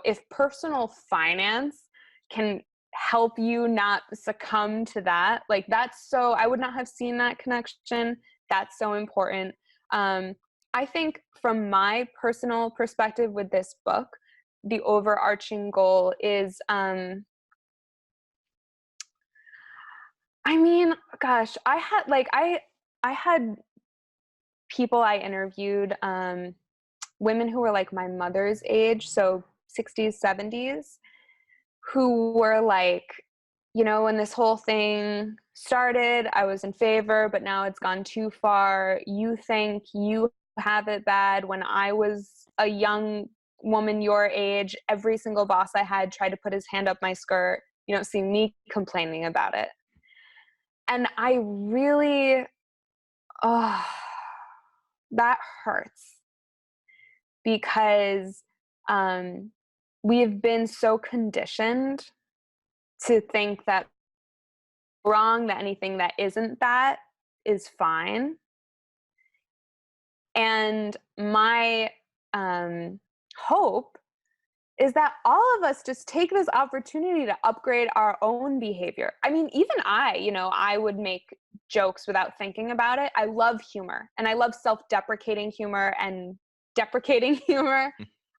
if personal finance can help you not succumb to that, like, I would not have seen that connection. That's so important. I think from my personal perspective with this book, the overarching goal is, I mean, gosh, I had people I interviewed, women who were like my mother's age, so 60s, 70s, who were like, when this whole thing started, I was in favor, but now it's gone too far. You think you have it bad. When I was a young woman your age, every single boss I had tried to put his hand up my skirt. You don't see me complaining about it. And I really, that hurts, because we have been so conditioned to think that anything that isn't that is fine. And my hope is that all of us just take this opportunity to upgrade our own behavior. I mean, even I would make jokes without thinking about it. I love humor, and I love self-deprecating humor and deprecating humor.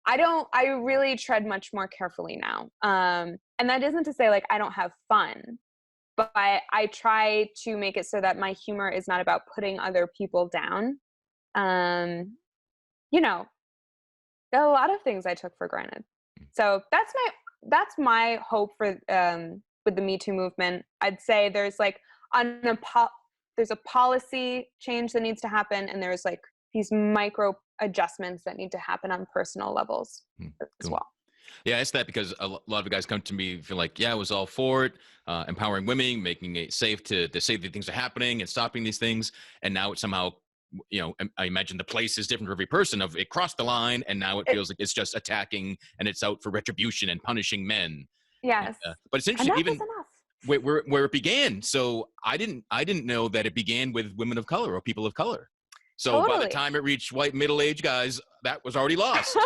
I really tread much more carefully now. And that isn't to say, like, I don't have fun, but I try to make it so that my humor is not about putting other people down. There are a lot of things I took for granted. So that's my hope for with the Me Too movement. I'd say there's like there's a policy change that needs to happen, and there's like these micro adjustments that need to happen on personal levels as well. Yeah, it's that, because a lot of the guys come to me feel like, yeah, I was all for it, empowering women, making it safe to say that things are happening and stopping these things, and now it's somehow, I imagine the place is different for every person. It crossed the line, and now it feels like it's just attacking, and it's out for retribution and punishing men. Yes, but it's interesting, enough even is enough. Where it began. So I didn't know that it began with women of color or people of color. So Totally. by the time it reached white middle-aged guys, that was already lost.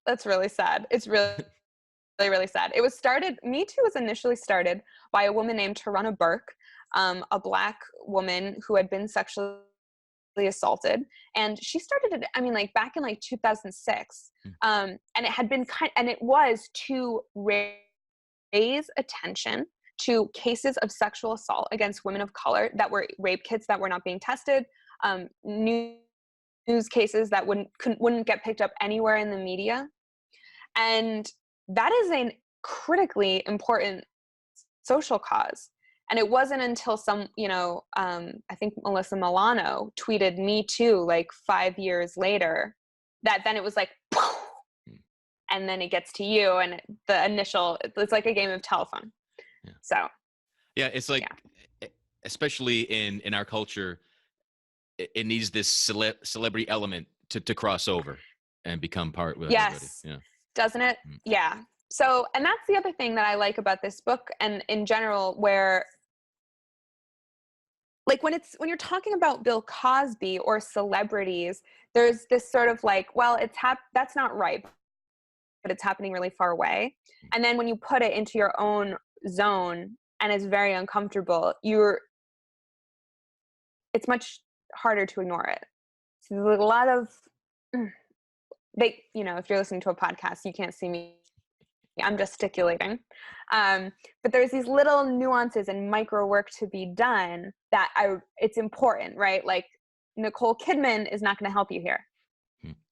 That's really sad. It's really, really, really sad. Me Too was initially started by a woman named Tarana Burke, a Black woman who had been sexually assaulted. And she started it, back in 2006. And it had been and it was to raise attention to cases of sexual assault against women of color that were rape kits that were not being tested, news cases that wouldn't get picked up anywhere in the media. And that is a critically important social cause. And it wasn't until I think Melissa Milano tweeted Me Too 5 years later that then it was like, and then it gets to you, and it's like a game of telephone. Yeah. So. Yeah, it's like, especially in our culture, it needs this celebrity element to cross over and become part with everybody. Yeah. Doesn't it? Yeah. So, and that's the other thing that I like about this book, and in general, where when you're talking about Bill Cosby or celebrities, there's this sort of that's not right, but it's happening really far away. And then when you put it into your own zone and it's very uncomfortable, it's much harder to ignore it. So there's a lot of if you're listening to a podcast, you can't see me. I'm gesticulating. But there's these little nuances and micro work to be done that it's important, right? Like Nicole Kidman is not going to help you here.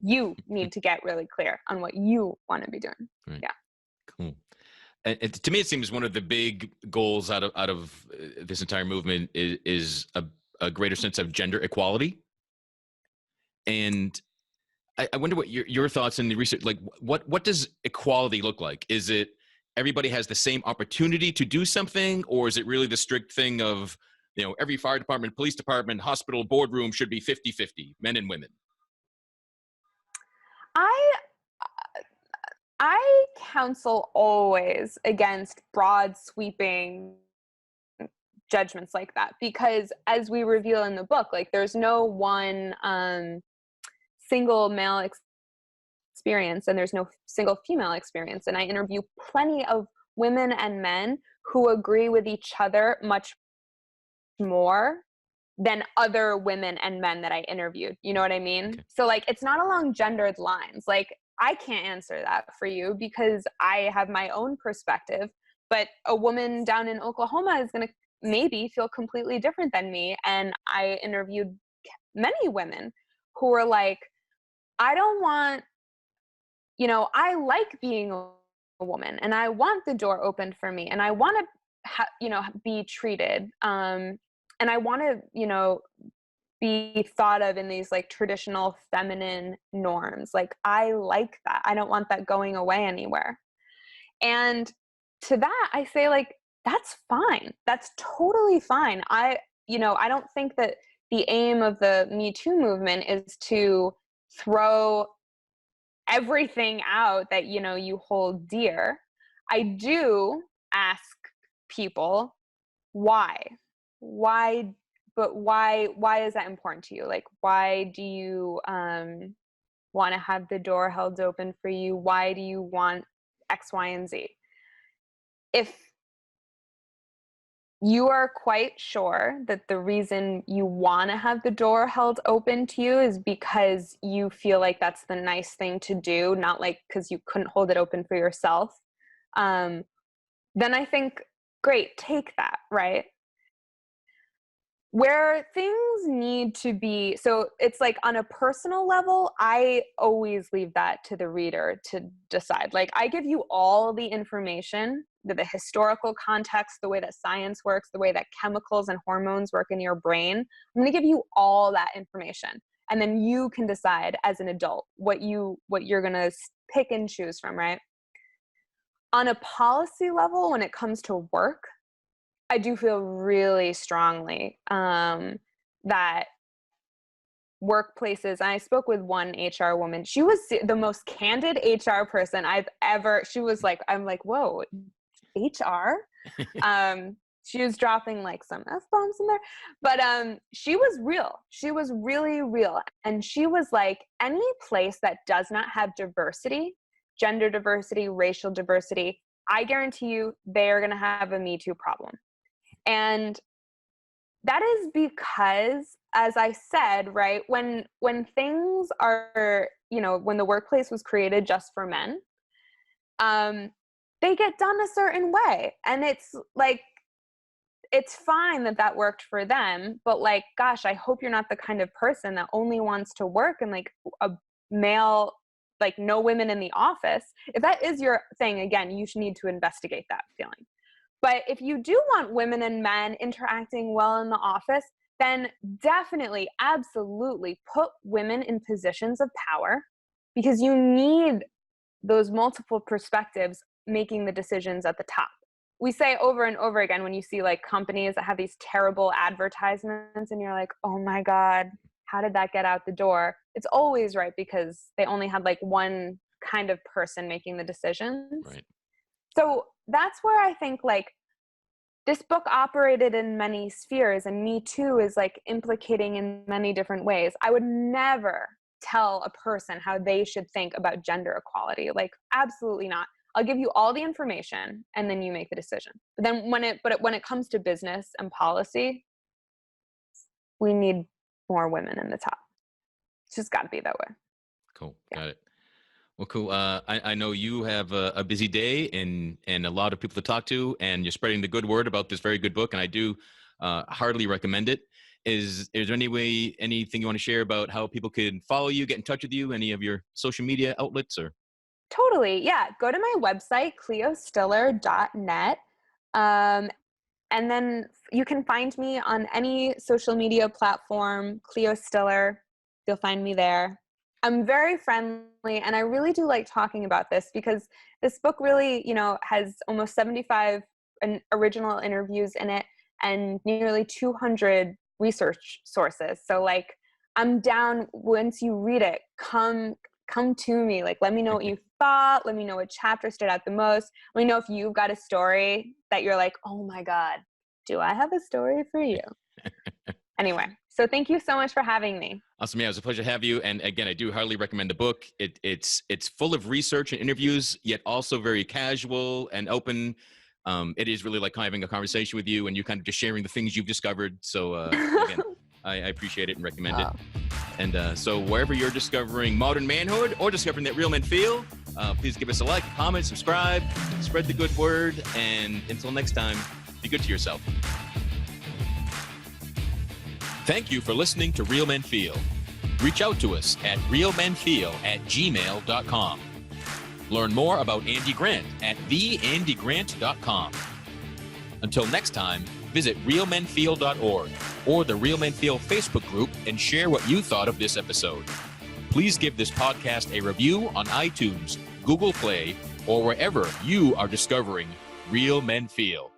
You need to get really clear on what you want to be doing. Right. Yeah. Cool. And to me, it seems one of the big goals out of this entire movement is a greater sense of gender equality. And I wonder what your thoughts in the research, like what does equality look like? Is it everybody has the same opportunity to do something, or is it really the strict thing of, every fire department, police department, hospital, boardroom should be 50-50, men and women? I I counsel always against broad sweeping judgments like that, because as we reveal in the book, like there's no one single male experience and there's no single female experience. And I interview plenty of women and men who agree with each other much more than other women and men that I interviewed. You know what I mean? Okay. So like, it's not along gendered lines. Like, I can't answer that for you because I have my own perspective, but a woman down in Oklahoma is going to maybe feel completely different than me. And I interviewed many women who were like, I don't want, I like being a woman and I want the door opened for me and I want to, be treated. And I want to, be thought of in these like traditional feminine norms. Like, I like that. I don't want that going away anywhere. And to that, I say, like, that's fine. That's totally fine. I don't think that the aim of the Me Too movement is to throw everything out that, you hold dear. I do ask people why, but why is that important to you? Like, why do you want to have the door held open for you? Why do you want X, Y, and Z? If you are quite sure that the reason you want to have the door held open to you is because you feel like that's the nice thing to do, not like because you couldn't hold it open for yourself, then I think, great, take that, right? Where things need to be, so it's like on a personal level, I always leave that to the reader to decide. Like, I give you all the information, the historical context, the way that science works, the way that chemicals and hormones work in your brain. I'm going to give you all that information. And then you can decide as an adult what you're going to pick and choose from, right? On a policy level, when it comes to work, I do feel really strongly that workplaces, and I spoke with one HR woman, she was the most candid HR person I've ever, she was like, I'm like, whoa, HR? She was dropping like some F-bombs in there, but she was real. She was really real. And she was like, any place that does not have diversity, gender diversity, racial diversity, I guarantee you they are going to have a Me Too problem. And that is because, as I said, right, when things are, when the workplace was created just for men, they get done a certain way. And it's like, it's fine that worked for them, but like, gosh, I hope you're not the kind of person that only wants to work in like a male, like no women in the office. If that is your thing, again, you should need to investigate that feeling. But if you do want women and men interacting well in the office, then definitely, absolutely put women in positions of power, because you need those multiple perspectives making the decisions at the top. We say over and over again, when you see like companies that have these terrible advertisements and you're like, oh my God, how did that get out the door? It's always right because they only had like one kind of person making the decisions. Right. So that's where I think like this book operated in many spheres, and Me Too is like implicating in many different ways. I would never tell a person how they should think about gender equality. Like, absolutely not. I'll give you all the information and then you make the decision. But then when it comes to business and policy, we need more women in the top. It's just got to be that way. Cool. Yeah. Got it. Well, cool. I know you have a busy day and a lot of people to talk to, and you're spreading the good word about this very good book, and I do heartily recommend it. Is there anything you want to share about how people can follow you, get in touch with you, any of your social media outlets? Or Totally, yeah. Go to my website, cleostiller.net, and then you can find me on any social media platform, Cleo Stiller. You'll find me there. I'm very friendly, and I really do like talking about this because this book really, has almost 75 original interviews in it and nearly 200 research sources. So like, I'm down, once you read it, come to me. Like, let me know what you thought. Let me know what chapter stood out the most. Let me know if you've got a story that you're like, oh my God, do I have a story for you? Anyway, so thank you so much for having me. Awesome. Yeah, it was a pleasure to have you. And again, I do highly recommend the book. It's full of research and interviews, yet also very casual and open. It is really like having a conversation with you and you kind of just sharing the things you've discovered. So again, I appreciate it and recommend it. And so wherever you're discovering Modern Manhood or discovering that real men feel, please give us a like, comment, subscribe, spread the good word. And until next time, be good to yourself. Thank you for listening to Real Men Feel. Reach out to us at realmenfeel@gmail.com. Learn more about Andy Grant at theandygrant.com. Until next time, visit realmenfeel.org or the Real Men Feel Facebook group and share what you thought of this episode. Please give this podcast a review on iTunes, Google Play, or wherever you are discovering Real Men Feel.